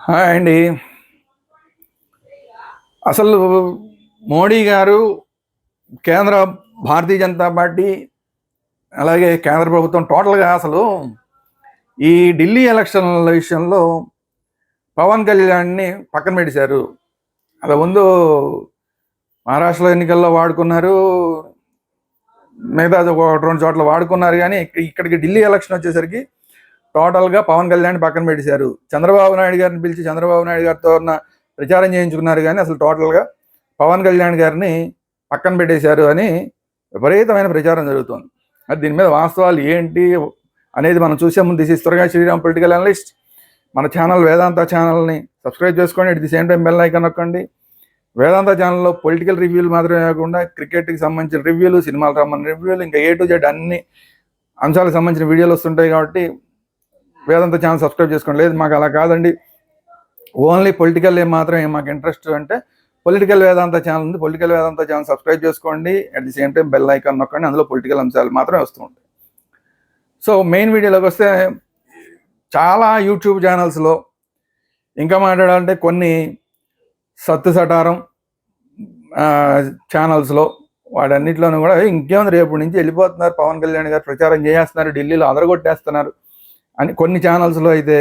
Hi అండి. అసలు మోడీ గారు కేంద్ర భారతీయ జనతా పార్టీ అలాగే కేంద్ర ప్రభుత్వం టోటల్గా అసలు ఈ ఢిల్లీ ఎలక్షన్ల విషయంలో పవన్ కళ్యాణ్ని పక్కన పెట్టేశారు. అలా ముందు మహారాష్ట్రలో ఎన్నికల్లో వాడుకున్నారు, మిగతా ఒక రెండు చోట్ల వాడుకున్నారు, కానీ ఇక్కడికి ఢిల్లీ ఎలక్షన్ వచ్చేసరికి టోటల్గా పవన్ కళ్యాణ్ పక్కన పెట్టేశారు. చంద్రబాబు నాయుడు గారిని పిలిచి చంద్రబాబు నాయుడు గారితో ఉన్న ప్రచారం చేయించుకున్నారు, కానీ అసలు టోటల్గా పవన్ కళ్యాణ్ గారిని పక్కన పెట్టేశారు అని విపరీతమైన ప్రచారం జరుగుతుంది. మరి దీని మీద వాస్తవాలు ఏంటి అనేది మనం చూసే ముందు దిస్ ఇస్ త్వరగా శ్రీరామ్ పొలిటికల్ అనలిస్ట్. మన ఛానల్ వేదాంత ఛానల్ని సబ్స్క్రైబ్ చేసుకోండి, at the same time bell icon నొక్కండి. వేదాంత ఛానల్లో పొలిటికల్ రివ్యూలు మాత్రమే కాకుండా క్రికెట్కి సంబంధించిన రివ్యూలు, సినిమాలకు సంబంధించిన రివ్యూలు, ఇంకా A to Z అన్ని అంశాలకు సంబంధించిన వీడియోలు వస్తుంటాయి. కాబట్టి వేదాంత ఛానల్ సబ్స్క్రైబ్ చేసుకోండి. లేదు మాకు అలా కాదండి, ఓన్లీ పొలిటికల్ మాత్రమే మాకు ఇంట్రెస్ట్ అంటే పొలిటికల్ వేదాంత ఛానల్ ఉంది. పొలిటికల్ వేదాంత ఛానల్ సబ్స్క్రైబ్ చేసుకోండి, at the same time bell icon నొక్కండి. అందులో పొలిటికల్ అంశాలు మాత్రమే వస్తూ ఉంటాయి. సో మెయిన్ వీడియోలోకి వస్తే, చాలా యూట్యూబ్ ఛానల్స్లో ఇంకా మాట్లాడాలంటే కొన్ని సత్తు సటారం ఛానల్స్లో వాటన్నిటిలోనూ కూడా ఇంకేముంది రేపు నుంచి వెళ్ళిపోతున్నారు, పవన్ కళ్యాణ్ గారు ప్రచారం చేస్తున్నారు, ఢిల్లీలో అదరగొట్టేస్తున్నారు అని కొన్ని ఛానల్స్లో అయితే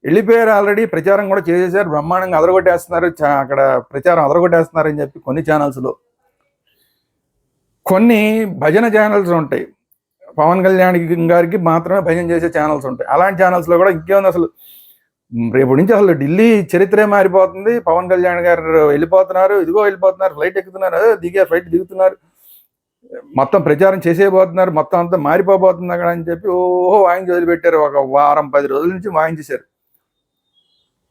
వెళ్ళిపోయారు. ఆల్రెడీ ప్రచారం కూడా చేసేసారు, బ్రహ్మాండంగా అదరగొట్టేస్తున్నారు, అక్కడ ప్రచారం అదరగొట్టేస్తున్నారు అని చెప్పి కొన్ని ఛానల్స్లో. కొన్ని భజన ఛానల్స్ ఉంటాయి, పవన్ కళ్యాణ్ గారికి మాత్రమే భజన చేసే ఛానల్స్ ఉంటాయి. అలాంటి ఛానల్స్లో కూడా ఇంకేముంది, అసలు రేపు నుంచి అసలు ఢిల్లీ చరిత్రే మారిపోతుంది, పవన్ కళ్యాణ్ గారు వెళ్ళిపోతున్నారు, ఇదిగో వెళ్ళిపోతున్నారు, ఫ్లైట్ ఎక్కుతున్నారు, అదే దిగారు, ఫ్లైట్ దిగుతున్నారు, మొత్తం ప్రచారం చేసేయబోతున్నారు, మొత్తం అంతా మారిపోబోతుంది అక్కడ అని చెప్పి ఓహో వాయించి వదిలిపెట్టారు. ఒక వారం 10 రోజుల నుంచి వాయించేశారు.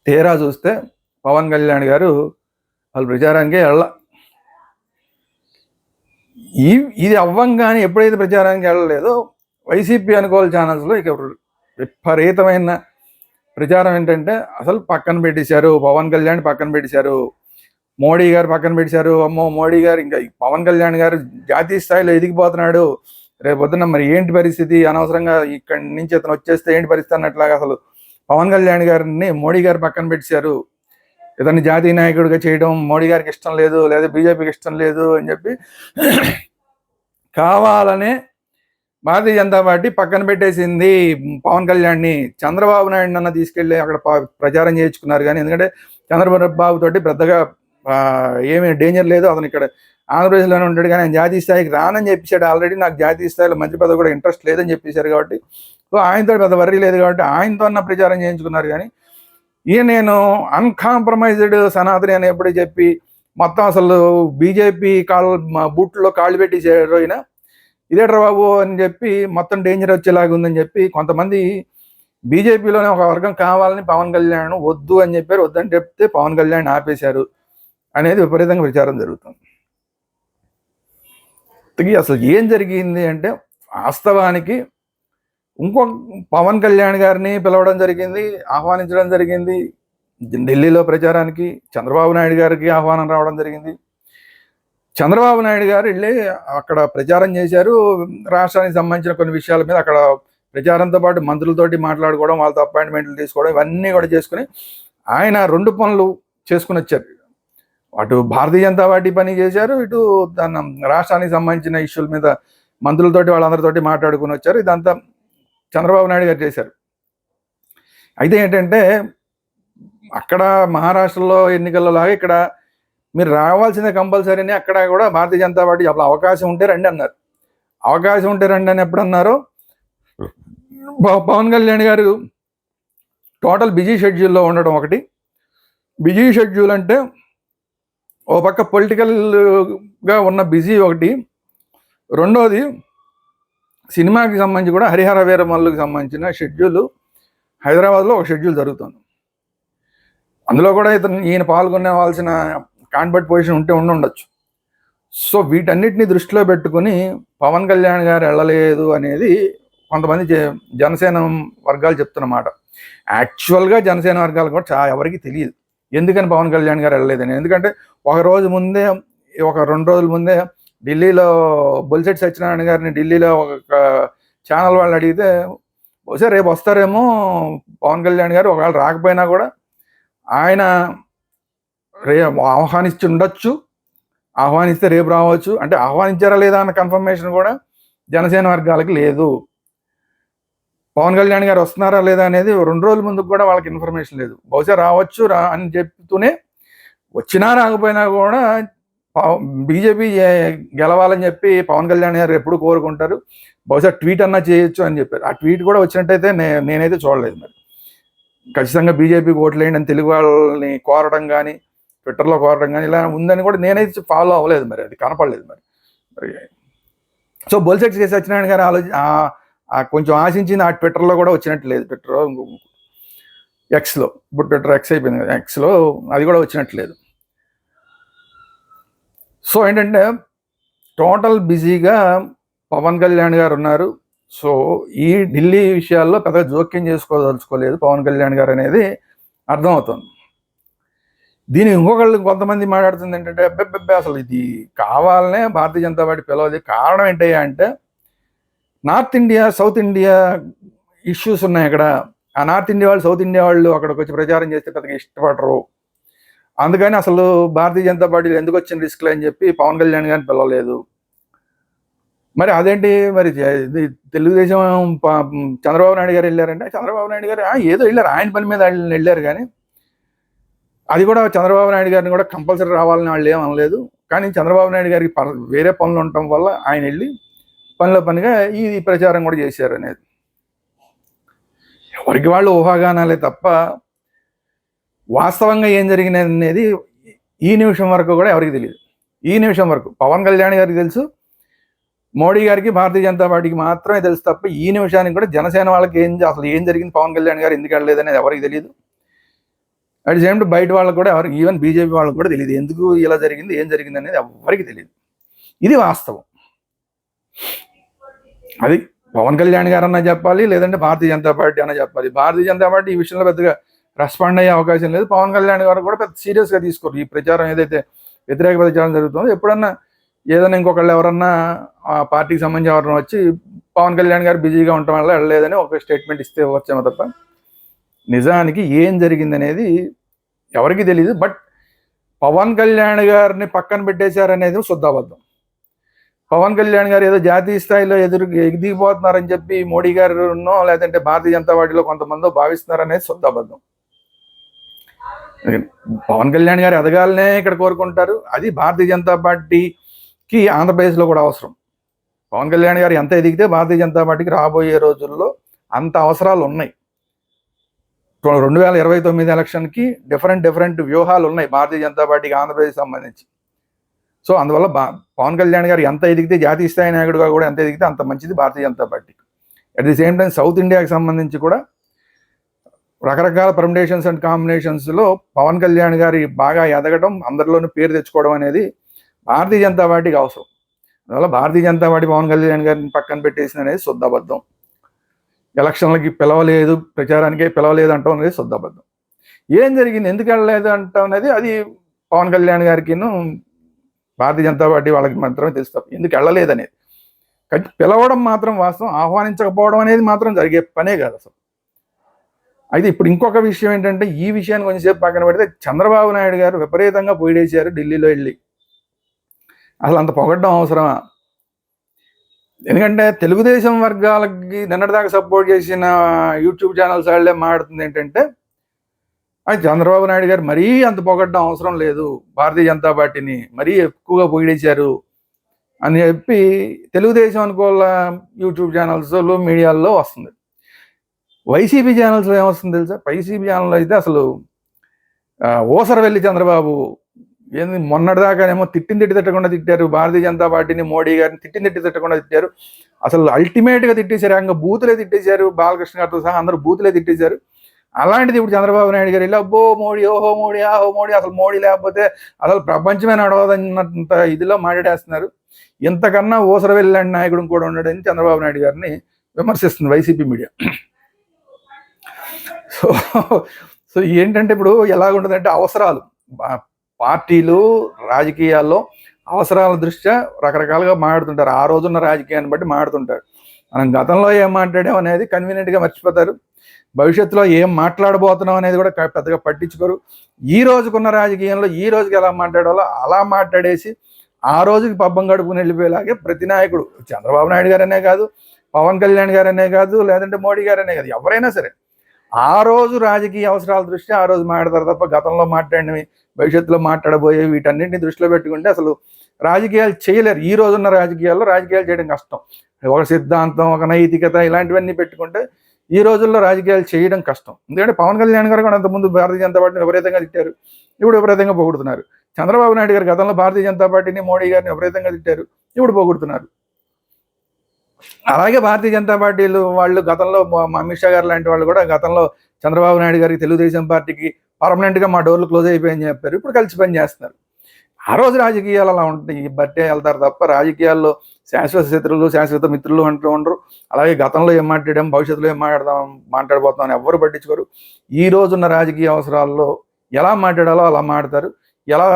తీరా చూస్తే పవన్ కళ్యాణ్ గారు వాళ్ళు ప్రచారానికే ఇది అవ్వంగానే ఎప్పుడైతే ప్రచారానికి వెళ్ళలేదో వైసీపీ అనుకూల ఛానల్స్లో ఇక విపరీతమైన ప్రచారం ఏంటంటే అసలు పక్కన పెట్టేశారు, పవన్ కళ్యాణ్ పక్కన పెట్టేశారు, మోడీ గారు పక్కన పెట్టేశారు. అమ్మో మోడీ గారు ఇంకా పవన్ కళ్యాణ్ గారు జాతీయ స్థాయిలో ఎదిగిపోతున్నాడు, రేపొద్దున మరి ఏంటి పరిస్థితి, అనవసరంగా ఇక్కడి నుంచి అతను వచ్చేస్తే ఏంటి పరిస్థితి అన్నట్లాగా అసలు పవన్ కళ్యాణ్ గారిని మోడీ గారు పక్కన పెట్టేశారు. ఇతన్ని జాతీయ నాయకుడిగా చేయడం మోడీ గారికి ఇష్టం లేదు, లేదా బీజేపీకి ఇష్టం లేదు అని చెప్పి కావాలనే భారతీయ జనతా పార్టీ పక్కన పెట్టేసింది పవన్ కళ్యాణ్ని. చంద్రబాబు నాయుడు అన్న తీసుకెళ్ళి అక్కడ ప్రచారం చేయించుకున్నారు, కానీ ఎందుకంటే చంద్రబాబు తోటి పెద్దగా ఏమీ డేంజర్ లేదు, అతను ఇక్కడ ఆంధ్రప్రదేశ్లోనే ఉంటాడు, కానీ ఆయన జాతీయ స్థాయికి రానని చెప్పేశాడు. ఆల్రెడీ నాకు జాతీయ స్థాయిలో మంత్రి పదవి కూడా ఇంట్రెస్ట్ లేదని చెప్పేశారు. కాబట్టి సో ఆయనతో పెద్ద వర్రీ లేదు, కాబట్టి ఆయనతో అన్న ప్రచారం చేయించుకున్నారు. కానీ నేను అన్కాంప్రమైజ్డ్ సనాతని అని ఎప్పుడు చెప్పి మొత్తం అసలు బీజేపీ బూట్లో కాళ్ళు పెట్టేసారు ఆయన, ఇదేట్రా బాబు అని చెప్పి మొత్తం డేంజర్ వచ్చేలాగా ఉందని చెప్పి కొంతమంది బీజేపీలోనే ఒక వర్గం కావాలని పవన్ కళ్యాణ్ వద్దు అని చెప్పారు. వద్దని చెప్తే పవన్ కళ్యాణ్ ఆపేశారు అనేది విపరీతంగా ప్రచారం జరుగుతుంది. అసలు ఏం జరిగింది అంటే వాస్తవానికి ఇంకో పవన్ కళ్యాణ్ గారిని పిలవడం జరిగింది, ఆహ్వానించడం జరిగింది ఢిల్లీలో ప్రచారానికి. చంద్రబాబు నాయుడు గారికి ఆహ్వానం రావడం జరిగింది. చంద్రబాబు నాయుడు గారు వెళ్ళి అక్కడ ప్రచారం చేశారు, రాష్ట్రానికి సంబంధించిన కొన్ని విషయాల మీద అక్కడ ప్రచారంతో పాటు మంత్రులతోటి మాట్లాడుకోవడం, వాళ్ళతో అపాయింట్మెంట్లు తీసుకోవడం, ఇవన్నీ కూడా చేసుకుని ఆయన 2 పనులు చేసుకుని వచ్చారు. అటు భారతీయ జనతా పార్టీ పని చేశారు, ఇటు తన రాష్ట్రానికి సంబంధించిన ఇష్యూల మీద మంత్రులతోటి వాళ్ళందరితోటి మాట్లాడుకుని వచ్చారు. ఇదంతా చంద్రబాబు నాయుడు గారు చేశారు. అయితే ఏంటంటే అక్కడ మహారాష్ట్రలో ఎన్నికల్లో లాగా ఇక్కడ మీరు రావాల్సిందే కంపల్సరీని, అక్కడ కూడా భారతీయ జనతా పార్టీ అప్పుడు అవకాశం ఉంటే రండి అన్నారు. అవకాశం ఉంటే రండి అని ఎప్పుడు అన్నారో, పవన్ కళ్యాణ్ గారు టోటల్ బిజీ షెడ్యూల్లో ఉండడం ఒకటి. బిజీ షెడ్యూల్ అంటే ఓ పక్క పొలిటికల్గా ఉన్న బిజీ ఒకటి, రెండోది సినిమాకి సంబంధించి కూడా హరిహర వీరమల్లుకి సంబంధించిన షెడ్యూల్ హైదరాబాద్లో ఒక షెడ్యూల్ జరుగుతుంది. అందులో కూడా ఈయన పాల్గొనేవాల్సిన కాన్వర్ట్ పొజిషన్ ఉంటే ఉండొచ్చు. సో వీటన్నిటిని దృష్టిలో పెట్టుకుని పవన్ కళ్యాణ్ గారు వెళ్ళలేదు అనేది కొంతమంది జనసేన వర్గాలు చెప్తున్నమాట. యాక్చువల్గా జనసేన వర్గాలు కూడా ఎవరికి తెలియదు ఎందుకని పవన్ కళ్యాణ్ గారు వెళ్ళలేదని. ఎందుకంటే ఒక 2 రోజుల ముందే ఢిల్లీలో బొలిశెట్టి సత్యనారాయణ గారిని ఢిల్లీలో ఒక ఛానల్ వాళ్ళు అడిగితే బహుశా రేపు వస్తారేమో పవన్ కళ్యాణ్ గారు, ఒకవేళ రాకపోయినా కూడా ఆయన ఆహ్వానించి ఉండొచ్చు, ఆహ్వానిస్తే రేపు రావచ్చు. అంటే ఆహ్వానించారా లేదా అన్న కన్ఫర్మేషన్ కూడా జనసేన వర్గాలకి లేదు. పవన్ కళ్యాణ్ గారు వస్తున్నారా లేదా అనేది 2 రోజుల ముందుకు కూడా వాళ్ళకి ఇన్ఫర్మేషన్ లేదు. బహుశా రావచ్చు అని చెప్తూనే వచ్చినా రాకపోయినా కూడా బీజేపీ గెలవాలని చెప్పి పవన్ కళ్యాణ్ గారు ఎప్పుడు కోరుకుంటారు. బహుశా ట్వీట్ అన్నా చేయొచ్చు అని చెప్పారు. ఆ ట్వీట్ కూడా వచ్చినట్టయితే నేనైతే చూడలేదు. మరి ఖచ్చితంగా బీజేపీకి ఓట్లేయండి అని తెలుగు వాళ్ళని కోరడం కానీ, ట్విట్టర్లో కోరడం కానీ ఇలా ఉందని కూడా నేనైతే ఫాలో అవ్వలేదు. మరి అది కనపడలేదు. మరి సో బొలిశెట్టి సత్యనారాయణ గారు కొంచెం ఆశించింది ఆ ట్విట్టర్లో కూడా వచ్చినట్టు లేదు. ట్విట్టర్లో ఎక్స్లో, ఇప్పుడు ట్విట్టర్ ఎక్స్ అయిపోయింది కదా, ఎక్స్లో అది కూడా వచ్చినట్టు లేదు. సో ఏంటంటే టోటల్ బిజీగా పవన్ కళ్యాణ్ గారు ఉన్నారు. సో ఈ ఢిల్లీ విషయాల్లో పెద్దగా జోక్యం చేసుకోదలుచుకోలేదు పవన్ కళ్యాణ్ గారు అనేది అర్థమవుతుంది. దీని ఇంకొకళ్ళు కొంతమంది మాట్లాడుతుంది ఏంటంటే అబ్బెబ్బెబ్బే అసలు ఇది కావాలనే భారతీయ జనతా పార్టీ పిలవది. కారణం ఏంటయ్యా అంటే north India, south India issues ఉన్నాయి అక్కడ. ఆ నార్త్ ఇండియా వాళ్ళు, సౌత్ ఇండియా వాళ్ళు అక్కడికి వచ్చి ప్రచారం చేస్తే పెద్దగా ఇష్టపడరు. అందుకని అసలు భారతీయ జనతా పార్టీలో ఎందుకు వచ్చిన రిస్క్లు అని చెప్పి పవన్ కళ్యాణ్ గారిని పిలవలేదు. మరి అదేంటి, మరి తెలుగుదేశం చంద్రబాబు నాయుడు గారు వెళ్ళారంటే చంద్రబాబు నాయుడు గారు ఏదో వెళ్ళారు, ఆయన పని మీద వెళ్ళారు. కానీ అది కూడా చంద్రబాబు నాయుడు గారిని కూడా కంపల్సరీ రావాలని వాళ్ళు ఏమనలేదు. కానీ చంద్రబాబు నాయుడు గారికి వేరే పనులు ఉండటం వల్ల ఆయన వెళ్ళి పనిలో పనిగా ఈ ప్రచారం కూడా చేశారు అనేది ఎవరికి వాళ్ళు ఊహాగానాలే తప్ప వాస్తవంగా ఏం జరిగినది అనేది ఈ నిమిషం వరకు కూడా ఎవరికి తెలియదు. ఈ నిమిషం వరకు పవన్ కళ్యాణ్ గారికి తెలుసు, మోడీ గారికి, భారతీయ జనతా పార్టీకి మాత్రమే తెలుసు తప్ప ఈ నిమిషానికి కూడా జనసేన వాళ్ళకి అసలు ఏం జరిగింది, పవన్ కళ్యాణ్ గారు ఎందుకు వెళ్ళలేదు అనేది ఎవరికి తెలియదు. అట్ ది సేమ్ టైం బయట వాళ్ళకి కూడా ఎవరికి, ఈవెన్ బీజేపీ వాళ్ళకి కూడా తెలియదు ఎందుకు ఇలా జరిగింది, ఏం జరిగింది అనేది ఎవరికి తెలియదు. ఇది వాస్తవం. అది పవన్ కళ్యాణ్ గారు అన్నా చెప్పాలి, లేదంటే భారతీయ జనతా పార్టీ అన్నా చెప్పాలి. భారతీయ జనతా పార్టీ ఈ విషయంలో పెద్దగా రెస్పాండ్ అయ్యే అవకాశం లేదు. పవన్ కళ్యాణ్ గారు కూడా పెద్ద సీరియస్గా తీసుకోరు. ఈ ప్రచారం ఏదైతే వ్యతిరేక ప్రచారం జరుగుతుందో ఎప్పుడన్నా ఏదైనా ఇంకొకళ్ళు ఎవరన్నా ఆ పార్టీకి సంబంధించి ఎవరన్నా వచ్చి పవన్ కళ్యాణ్ గారు బిజీగా ఉండటం వల్ల వెళ్ళలేదని ఒక స్టేట్మెంట్ ఇస్తే వచ్చామో తప్ప నిజానికి ఏం జరిగిందనేది ఎవరికి తెలియదు. బట్ పవన్ కళ్యాణ్ గారిని పక్కన పెట్టేశారనేది శుద్ధాబద్ధం. పవన్ కళ్యాణ్ గారు ఏదో జాతీయ స్థాయిలో ఎదిగిపోతున్నారని చెప్పి మోడీ గారునో లేదంటే భారతీయ జనతా పార్టీలో కొంతమందో భావిస్తున్నారనేది శుద్ధాబద్ధం. పవన్ కళ్యాణ్ గారు ఎదగాలనే ఇక్కడ కోరుకుంటారు. అది భారతీయ జనతా పార్టీకి ఆంధ్రప్రదేశ్లో కూడా అవసరం. పవన్ కళ్యాణ్ గారు ఎంత ఎదిగితే భారతీయ జనతా పార్టీకి రాబోయే రోజుల్లో అంత అవసరాలు ఉన్నాయి. 2029 ఎలక్షన్కి డిఫరెంట్ వ్యూహాలు ఉన్నాయి భారతీయ జనతా పార్టీకి ఆంధ్రప్రదేశ్ సంబంధించి. సో అందువల్ల పవన్ కళ్యాణ్ గారు ఎంత ఎదిగితే, జాతీయ స్థాయి నాయకుడుగా కూడా ఎంత ఎదిగితే అంత మంచిది భారతీయ జనతా పార్టీకి. At the same time south ఇండియాకి సంబంధించి కూడా రకరకాల పర్మిటేషన్స్ అండ్ కాంబినేషన్స్లో పవన్ కళ్యాణ్ గారి బాగా ఎదగడం, అందరిలోనూ పేరు తెచ్చుకోవడం అనేది భారతీయ జనతా పార్టీకి అవసరం. అందువల్ల భారతీయ జనతా పార్టీ పవన్ కళ్యాణ్ గారిని పక్కన పెట్టేసింది అనేది శుద్ధాబద్ధం. ఎలక్షన్లకి పిలవలేదు, ప్రచారానికే పిలవలేదు అంటాం అనేది శుద్ధాబద్ధం. ఏం జరిగింది, ఎందుకు వెళ్ళలేదు అంటాం అనేది అది పవన్ కళ్యాణ్ గారికి భారతీయ జనతా పార్టీ వాళ్ళకి మాత్రమే తెలుసు తప్ప ఎందుకు వెళ్ళలేదు అనేది. పిలవడం మాత్రం వాస్తవం, ఆహ్వానించకపోవడం అనేది మాత్రం జరిగే పనే కాదు అసలు. అయితే ఇప్పుడు ఇంకొక విషయం ఏంటంటే, ఈ విషయాన్ని కొంచెంసేపు పక్కన పెడితే చంద్రబాబు నాయుడు గారు విపరీతంగా పొగిడేశారు ఢిల్లీలో వెళ్ళి. అసలు అంత పొగడ్డం అవసరమా? ఎందుకంటే తెలుగుదేశం వర్గాలకి నిన్నటిదాకా సపోర్ట్ చేసిన యూట్యూబ్ ఛానల్స్ వాళ్ళే మాట్లాడుతుంది ఏంటంటే, అది చంద్రబాబు నాయుడు గారు మరీ అంత పొగడ్డం అవసరం లేదు, భారతీయ జనతా పార్టీని మరీ ఎక్కువగా పొగిడేశారు అని చెప్పి తెలుగుదేశం అనుకోవాల యూట్యూబ్ ఛానల్స్లో, మీడియాల్లో వస్తుంది. వైసీపీ ఛానల్స్లో ఏమొస్తుంది తెలుసా? వైసీపీ ఛానల్ అయితే అసలు ఓసరవెల్లి చంద్రబాబు ఏంది, మొన్నటిదాకానేమో తిట్టింది తిట్టకుండా తిట్టారు భారతీయ జనతా పార్టీని, మోడీ గారిని తిట్టింది తిట్టకుండా తిట్టారు. అసలు అల్టిమేట్గా తిట్టేశారు, ఇంకా బూతులే తిట్టేశారు. బాలకృష్ణ గారితో సహా అందరూ బూతులే తిట్టేశారు. అలాంటిది ఇప్పుడు చంద్రబాబు నాయుడు గారు వెళ్ళి అబ్బో మోడీ, ఓహో మోడీ, ఆహో మోడీ, అసలు మోడీ లేకపోతే అసలు ప్రపంచమే నడవదన్నంత ఇదిలో మాట్లాడేస్తున్నారు. ఇంతకన్నా ఓసర వెళ్ళండి నాయకుడు కూడా ఉండడని చంద్రబాబు నాయుడు గారిని విమర్శిస్తుంది వైసీపీ మీడియా. సో ఏంటంటే ఇప్పుడు ఎలాగుంటుందంటే, అవసరాలు, పార్టీలు రాజకీయాల్లో అవసరాల దృష్ట్యా రకరకాలుగా మాట్లాడుతుంటారు. ఆ రోజున్న రాజకీయాన్ని బట్టి మాట్లాడుతుంటారు. మనం గతంలో ఏం మాట్లాడాం అనేది కన్వీనియంట్గా మర్చిపోతారు. భవిష్యత్తులో ఏం మాట్లాడబోతున్నాం అనేది కూడా పెద్దగా పట్టించుకోరు. ఈ రోజుకున్న రాజకీయంలో ఈ రోజుకి ఎలా మాట్లాడాలో అలా మాట్లాడేసి ఆ రోజుకి పబ్బం గడుపుకుని వెళ్ళిపోయేలాగే ప్రతి నాయకుడు, చంద్రబాబు నాయుడు గారనే కాదు, పవన్ కళ్యాణ్ గారనే కాదు, లేదంటే మోడీ గారనే కాదు, ఎవరైనా సరే ఆ రోజు రాజకీయ అవసరాల దృష్ట్యా ఆ రోజు మాట్లాడతారు తప్ప గతంలో మాట్లాడినవి భవిష్యత్తులో మాట్లాడబోయే వీటన్నింటినీ దృష్టిలో పెట్టుకుంటే అసలు రాజకీయాలు చేయలేరు. ఈ రోజున్న రాజకీయాల్లో రాజకీయాలు చేయడం కష్టం. ఒక సిద్ధాంతం, ఒక నైతికత ఇలాంటివన్నీ పెట్టుకుంటే ఈ రోజుల్లో రాజకీయాలు చేయడం కష్టం. ఎందుకంటే పవన్ కళ్యాణ్ గారు కూడా అంతకుముందు భారతీయ జనతా పార్టీని విపరీతంగా తిట్టారు, ఇప్పుడు విపరీతంగా పొగుడుతున్నారు. చంద్రబాబు నాయుడు గారు గతంలో భారతీయ జనతా పార్టీని, మోడీ గారిని విపరీతంగా తిట్టారు, ఇప్పుడు పొగుడుతున్నారు. అలాగే భారతీయ జనతా పార్టీలు వాళ్ళు గతంలో అమిత్ షా గారు లాంటి వాళ్ళు కూడా గతంలో చంద్రబాబు నాయుడు గారికి, తెలుగుదేశం పార్టీకి పర్మనెంట్గా మా డోర్లు క్లోజ్ అయిపోయాయని చెప్పారు, ఇప్పుడు కలిసి పని చేస్తున్నారు. ఆ రోజు రాజకీయాలు అలా ఉంటాయి, బట్టే వెళ్తారు తప్ప రాజకీయాల్లో శాశ్వత శత్రువులు, శాశ్వత మిత్రులు అంటూ ఉండరు. అలాగే గతంలో ఏం మాట్లాడాం, భవిష్యత్తులో ఏం మాట్లాడబోతాం అని ఎవ్వరు పట్టించుకోరు. ఈ రోజున్న రాజకీయ అవసరాల్లో ఎలా మాట్లాడాలో అలా మాట్లాడతారు, ఎలా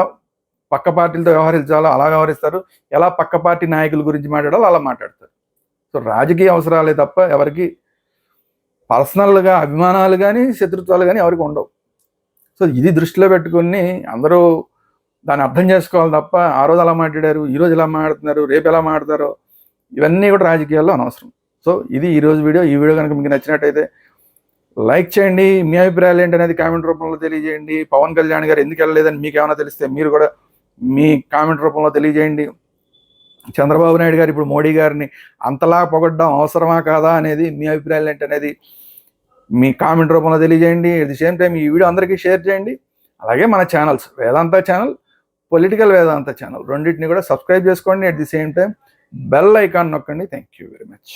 పక్క పార్టీలతో వ్యవహరించాలో అలా వ్యవహరిస్తారు, ఎలా పక్క పార్టీ నాయకుల గురించి మాట్లాడాలో అలా మాట్లాడతారు. సో రాజకీయ అవసరాలే తప్ప ఎవరికి పర్సనల్గా అభిమానాలు కానీ శత్రుత్వాలు కానీ ఎవరికి ఉండవు. సో ఇది దృష్టిలో పెట్టుకుని అందరూ దాన్ని అర్థం చేసుకోవాలి తప్ప ఆ రోజు అలా మాట్లాడారు, ఈరోజు ఎలా మాట్లాడుతున్నారు, రేపు ఎలా మాట్లాడతారో ఇవన్నీ కూడా రాజకీయాల్లో అనవసరం. సో ఇది ఈరోజు వీడియో. ఈ వీడియో కనుక మీకు నచ్చినట్టయితే లైక్ చేయండి, మీ అభిప్రాయాలు ఏంటనేది కామెంట్ రూపంలో తెలియజేయండి. పవన్ కళ్యాణ్ గారు ఎందుకు వెళ్ళలేదని మీకు ఏమైనా తెలిస్తే మీరు కూడా మీ కామెంట్ రూపంలో తెలియజేయండి. చంద్రబాబు నాయుడు గారు ఇప్పుడు మోడీ గారిని అంతలా పొగడ్డం అవసరమా కాదా అనేది మీ అభిప్రాయాలు ఏంటనేది మీ కామెంట్ రూపంలో తెలియజేయండి. అట్ ది సేమ్ టైం ఈ వీడియో అందరికీ షేర్ చేయండి. అలాగే మన channels, Vedanta channel, political Vedanta channel రెండింటిని కూడా సబ్స్క్రైబ్ చేసుకోండి. At the same time bell icon నొక్కండి. Thank you very much.